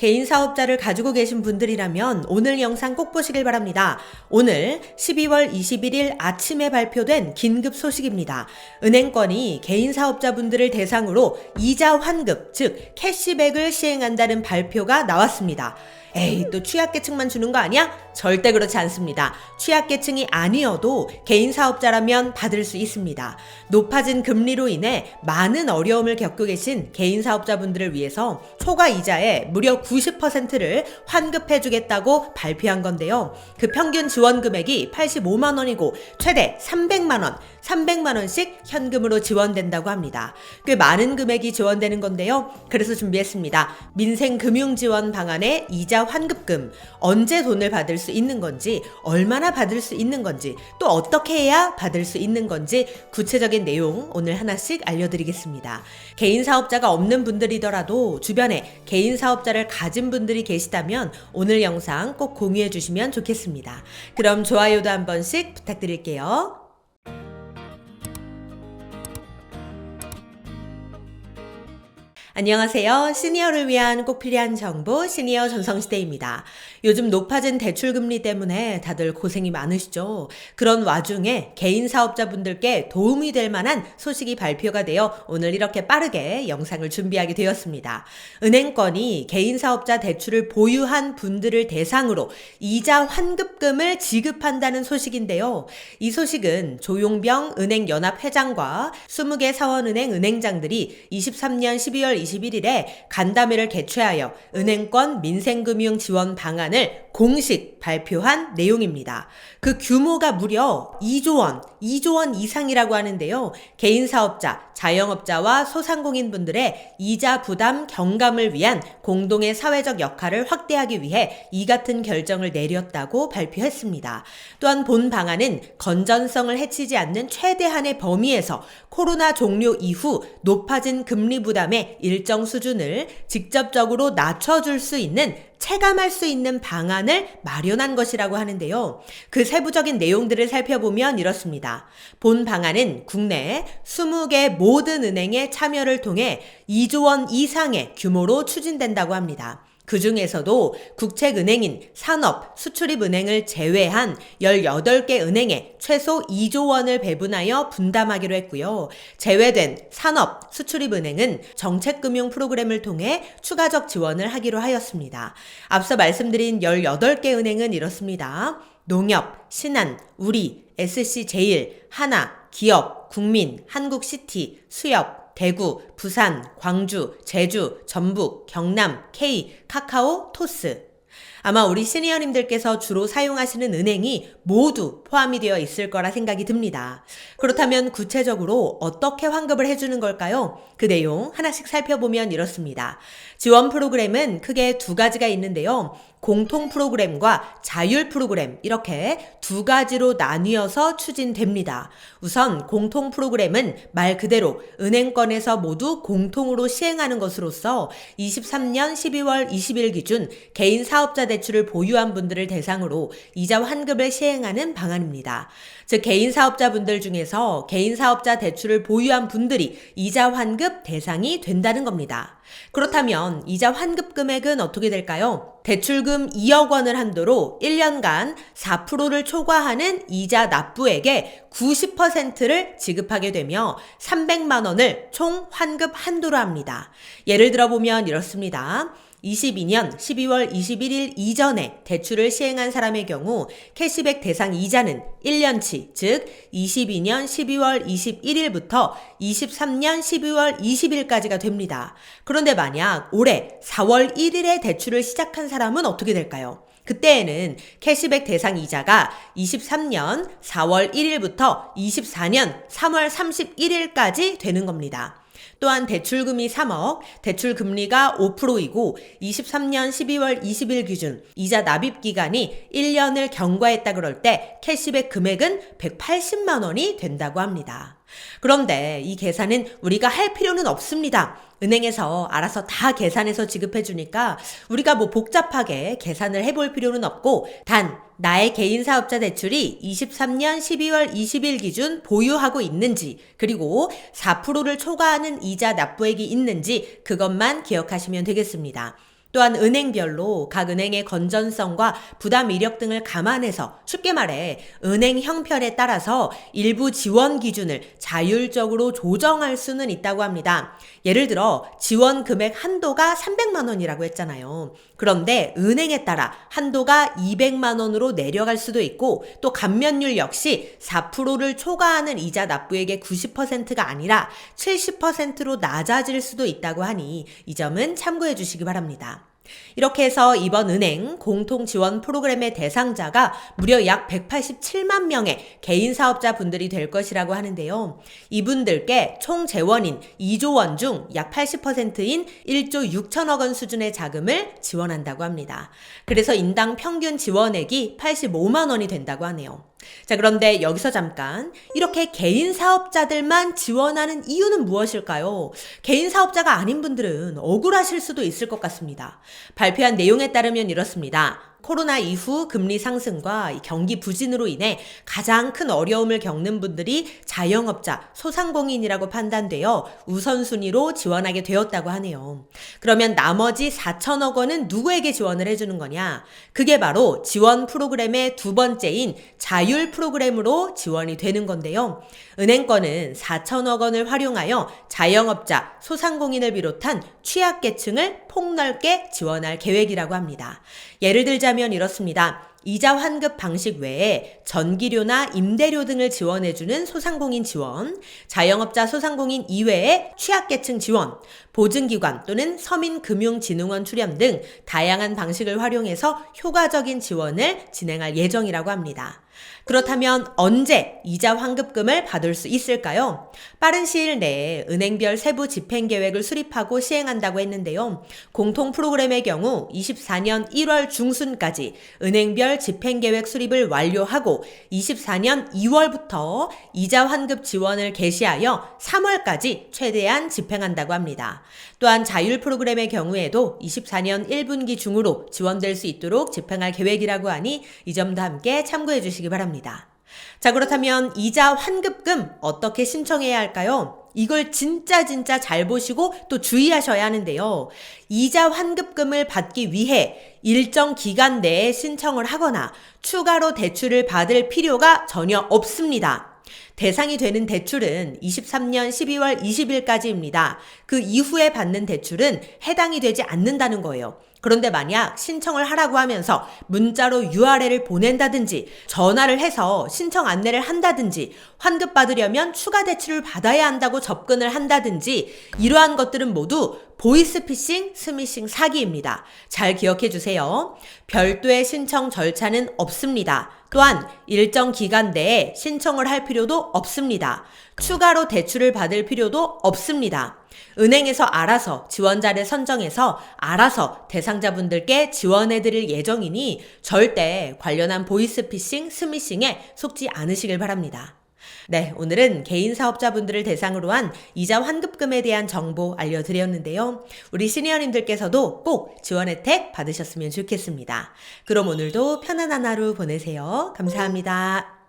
개인 사업자를 가지고 계신 분들이라면 오늘 영상 꼭 보시길 바랍니다. 오늘 12월 21일 아침에 발표된 긴급 소식입니다. 은행권이 개인 사업자분들을 대상으로 이자 환급, 즉 캐시백을 시행한다는 발표가 나왔습니다. 에이, 또 취약계층만 주는 거 아니야? 절대 그렇지 않습니다. 취약계층이 아니어도 개인 사업자라면 받을 수 있습니다. 높아진 금리로 인해 많은 어려움을 겪고 계신 개인 사업자분들을 위해서 초과 이자의 무려 90%를 환급해주겠다고 발표한 건데요. 그 평균 지원 금액이 85만 원이고 최대 300만 원, 300만 원씩 현금으로 지원된다고 합니다. 꽤 많은 금액이 지원되는 건데요. 그래서 준비했습니다. 민생금융지원 방안의 이자 환급금, 언제 돈을 받을 수 있는 건지, 얼마나 받을 수 있는 건지, 또 어떻게 해야 받을 수 있는 건지 구체적인 내용 오늘 하나씩 알려드리겠습니다. 개인 사업자가 없는 분들이더라도 주변에 개인 사업자를 가진 분들이 계시다면 오늘 영상 꼭 공유해 주시면 좋겠습니다. 그럼 좋아요도 한 번씩 부탁드릴게요. 안녕하세요. 시니어를 위한 꼭 필요한 정보 시니어 전성시대입니다. 요즘 높아진 대출금리 때문에 다들 고생이 많으시죠? 그런 와중에 개인 사업자분들께 도움이 될 만한 소식이 발표가 되어 오늘 이렇게 빠르게 영상을 준비하게 되었습니다. 은행권이 개인 사업자 대출을 보유한 분들을 대상으로 이자 환급금을 지급한다는 소식인데요. 이 소식은 조용병 은행연합 회장과 20개 사원은행 은행장들이 23년 12월 21일에 간담회를 개최하여 은행권 민생금융 지원 방안을 공식 발표한 내용입니다. 그 규모가 무려 2조 원 이상이라고 하는데요. 개인 사업자, 자영업자와 소상공인분들의 이자 부담 경감을 위한 공동의 사회적 역할을 확대하기 위해 이 같은 결정을 내렸다고 발표했습니다. 또한 본 방안은 건전성을 해치지 않는 최대한의 범위에서 코로나 종료 이후 높아진 금리 부담의 일정 수준을 직접적으로 낮춰줄 수 있는 체감할 수 있는 방안을 마련한 것이라고 하는데요. 그 세부적인 내용들을 살펴보면 이렇습니다. 본 방안은 국내 20개 모든 은행의 참여를 통해 2조 원 이상의 규모로 추진된다고 합니다. 그 중에서도 국책은행인 산업, 수출입은행을 제외한 18개 은행에 최소 2조 원을 배분하여 분담하기로 했고요. 제외된 산업, 수출입은행은 정책금융 프로그램을 통해 추가적 지원을 하기로 하였습니다. 앞서 말씀드린 18개 은행은 이렇습니다. 농협, 신한, 우리, SC제일, 하나, 기업, 국민, 한국시티, 수협, 대구, 부산, 광주, 제주, 전북, 경남, K, 카카오, 토스. 아마 우리 시니어님들께서 주로 사용하시는 은행이 모두 포함이 되어 있을 거라 생각이 듭니다. 그렇다면 구체적으로 어떻게 환급을 해주는 걸까요? 그 내용 하나씩 살펴보면 이렇습니다. 지원 프로그램은 크게 두 가지가 있는데요. 공통 프로그램과 자율 프로그램, 이렇게 두 가지로 나뉘어서 추진됩니다. 우선 공통 프로그램은 말 그대로 은행권에서 모두 공통으로 시행하는 것으로서 23년 12월 20일 기준 개인 사업자 대출을 보유한 분들을 대상으로 이자 환급을 시행하는 방안입니다. 즉 개인 사업자분들 중에서 개인 사업자 대출을 보유한 분들이 이자 환급 대상이 된다는 겁니다. 그렇다면 이자 환급 금액은 어떻게 될까요? 대출금 2억 원을 한도로 1년간 4%를 초과하는 이자 납부액의 90%를 지급하게 되며 300만 원을 총 환급 한도로 합니다. 예를 들어보면 이렇습니다. 22년 12월 21일 이전에 대출을 시행한 사람의 경우 캐시백 대상 이자는 1년치, 즉 22년 12월 21일부터 23년 12월 20일까지가 됩니다. 그런데 만약 올해 4월 1일에 대출을 시작한 사람은 어떻게 될까요? 그때에는 캐시백 대상 이자가 23년 4월 1일부터 24년 3월 31일까지 되는 겁니다. 또한 대출금이 3억, 대출금리가 5%이고 23년 12월 20일 기준 이자 납입기간이 1년을 경과했다 그럴 때 캐시백 금액은 180만 원이 된다고 합니다. 그런데 이 계산은 우리가 할 필요는 없습니다. 은행에서 알아서 다 계산해서 지급해 주니까 우리가 복잡하게 계산을 해볼 필요는 없고 단 나의 개인 사업자 대출이 23년 12월 20일 기준 보유하고 있는지 그리고 4%를 초과하는 이자 납부액이 있는지 그것만 기억하시면 되겠습니다. 또한 은행별로 각 은행의 건전성과 부담 이력 등을 감안해서 쉽게 말해 은행 형편에 따라서 일부 지원 기준을 자율적으로 조정할 수는 있다고 합니다. 예를 들어 지원 금액 한도가 300만 원이라고 했잖아요. 그런데 은행에 따라 한도가 200만 원으로 내려갈 수도 있고 또 감면율 역시 4%를 초과하는 이자 납부액의 90%가 아니라 70%로 낮아질 수도 있다고 하니 이 점은 참고해 주시기 바랍니다. 이렇게 해서 이번 은행 공통지원 프로그램의 대상자가 무려 약 187만 명의 개인 사업자 분들이 될 것이라고 하는데요. 이분들께 총 재원인 2조 원 중 약 80%인 1조 6천억 원 수준의 자금을 지원한다고 합니다. 그래서 인당 평균 지원액이 85만 원이 된다고 하네요. 자, 그런데 여기서 잠깐 이렇게 개인 사업자들만 지원하는 이유는 무엇일까요? 개인 사업자가 아닌 분들은 억울하실 수도 있을 것 같습니다. 발표한 내용에 따르면 이렇습니다. 코로나 이후 금리 상승과 경기 부진으로 인해 가장 큰 어려움을 겪는 분들이 자영업자, 소상공인이라고 판단되어 우선순위로 지원하게 되었다고 하네요. 그러면 나머지 4천억 원은 누구에게 지원을 해주는 거냐? 그게 바로 지원 프로그램의 두 번째인 자율 프로그램으로 지원이 되는 건데요. 은행권은 4천억 원을 활용하여 자영업자, 소상공인을 비롯한 취약계층을 폭넓게 지원할 계획이라고 합니다. 예를 들자면 이렇습니다. 이자 환급 방식 외에 전기료나 임대료 등을 지원해주는 소상공인 지원, 자영업자 소상공인 이외의 취약계층 지원, 보증기관 또는 서민금융진흥원 출연 등 다양한 방식을 활용해서 효과적인 지원을 진행할 예정이라고 합니다. 그렇다면 언제 이자 환급금을 받을 수 있을까요? 빠른 시일 내에 은행별 세부 집행계획을 수립하고 시행한다고 했는데요. 공통 프로그램의 경우 24년 1월 중순까지 은행별 집행계획 수립을 완료하고 24년 2월부터 이자 환급 지원을 개시하여 3월까지 최대한 집행한다고 합니다. 또한 자율 프로그램의 경우에도 24년 1분기 중으로 지원될 수 있도록 집행할 계획이라고 하니 이 점도 함께 참고해 주시기 바랍니다. 자, 그렇다면 이자 환급금 어떻게 신청해야 할까요? 이걸 진짜 잘 보시고 또 주의하셔야 하는데요. 이자 환급금을 받기 위해 일정 기간 내에 신청을 하거나 추가로 대출을 받을 필요가 전혀 없습니다. 대상이 되는 대출은 23년 12월 20일까지입니다. 그 이후에 받는 대출은 해당이 되지 않는다는 거예요. 그런데 만약 신청을 하라고 하면서 문자로 URL을 보낸다든지 전화를 해서 신청 안내를 한다든지 환급받으려면 추가 대출을 받아야 한다고 접근을 한다든지 이러한 것들은 모두 보이스피싱, 스미싱 사기입니다. 잘 기억해 주세요. 별도의 신청 절차는 없습니다. 또한 일정 기간 내에 신청을 할 필요도 없습니다. 추가로 대출을 받을 필요도 없습니다. 은행에서 알아서 지원자를 선정해서 알아서 대상자분들께 지원해드릴 예정이니 절대 관련한 보이스피싱, 스미싱에 속지 않으시길 바랍니다. 네, 오늘은 개인 사업자분들을 대상으로 한 이자 환급금에 대한 정보 알려드렸는데요. 우리 시니어님들께서도 꼭 지원 혜택 받으셨으면 좋겠습니다. 그럼 오늘도 편안한 하루 보내세요. 감사합니다.